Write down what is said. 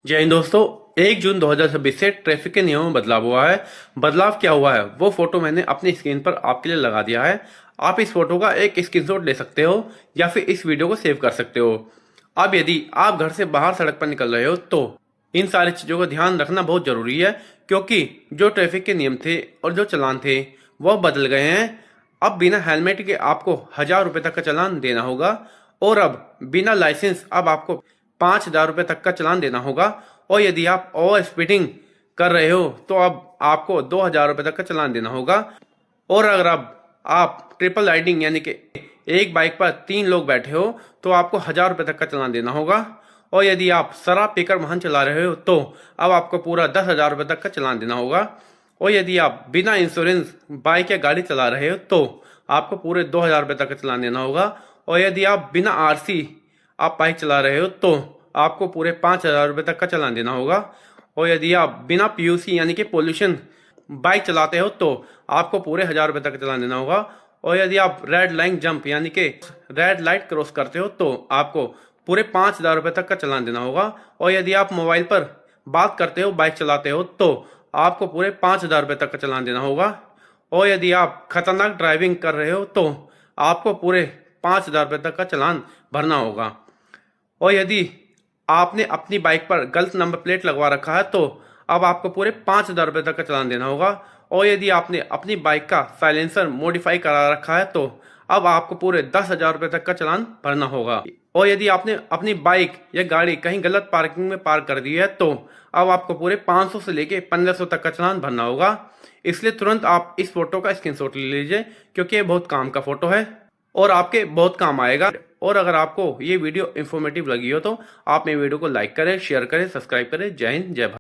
जय हिंद दोस्तों। 1 जून 2026 से ट्रैफिक के नियमों में बदलाव हुआ है। बदलाव क्या हुआ है वो फोटो मैंने अपनी स्क्रीन पर आपके लिए लगा दिया है। आप इस फोटो का एक स्क्रीनशॉट ले सकते हो या फिर इस वीडियो को सेव कर सकते हो। अब यदि आप घर से बाहर सड़क पर निकल रहे हो तो इन सारी चीज़ों का ध्यान रखना बहुत ज़रूरी है, क्योंकि जो ट्रैफिक के नियम थे और जो चालान थे वह बदल गए हैं। अब बिना हेलमेट के आपको 1,000 रुपये तक का चालान देना होगा, और अब बिना लाइसेंस अब आपको 5,000 रुपये तक का चालान देना होगा। और यदि आप ओवर स्पीडिंग कर रहे हो तो अब आपको 2,000 रुपये तक का चालान देना होगा। और अगर अब आप ट्रिपल राइडिंग यानी कि एक बाइक पर 3 लोग बैठे हो तो आपको 1,000 रुपये तक का चालान देना होगा। और यदि आप शराब पीकर वाहन चला रहे हो तो अब आपको पूरा 10,000 रुपये तक का चालान देना होगा। और यदि आप बिना इंश्योरेंस बाइक या गाड़ी चला रहे हो तो आपको पूरे 2,000 रुपये तक का चालान देना होगा। और यदि आप बिना आरसी आप बाइक चला रहे हो तो आपको पूरे 5,000 रुपये तक का चालान देना होगा। और यदि आप बिना पीयूसी यानी कि पोल्यूशन बाइक चलाते हो तो आपको पूरे 1,000 रुपये तक का चालान देना होगा। और यदि आप रेड लाइन जंप यानी कि रेड लाइट क्रॉस करते हो तो आपको पूरे 5,000 रुपये तक का चालान देना होगा। और यदि आप मोबाइल पर बात करते हो बाइक चलाते हो तो आपको पूरे 5,000 रुपये तक का चालान देना होगा। और यदि आप खतरनाक ड्राइविंग कर रहे हो तो आपको पूरे 5,000 रुपये तक का चालान भरना होगा। और यदि आपने अपनी बाइक पर गलत नंबर प्लेट लगवा रखा है तो अब आपको पूरे 5,000 रुपये तक का चालान देना होगा। और यदि आपने अपनी बाइक का साइलेंसर मॉडिफाई करा रखा है तो अब आपको पूरे 10,000 रुपये तक का चालान भरना होगा। और यदि आपने अपनी बाइक या गाड़ी कहीं गलत पार्किंग में पार्क कर दी है तो अब आपको पूरे 500 से लेके 1,500 तक का चालान भरना होगा। इसलिए तुरंत आप इस फोटो का स्क्रीनशॉट ले लीजिए, क्योंकि ये बहुत काम का फोटो है और आपके बहुत काम आएगा। और अगर आपको ये वीडियो इन्फॉर्मेटिव लगी हो तो आप मेरे वीडियो को लाइक करें, शेयर करें, सब्सक्राइब करें। जय हिंद, जय भारत।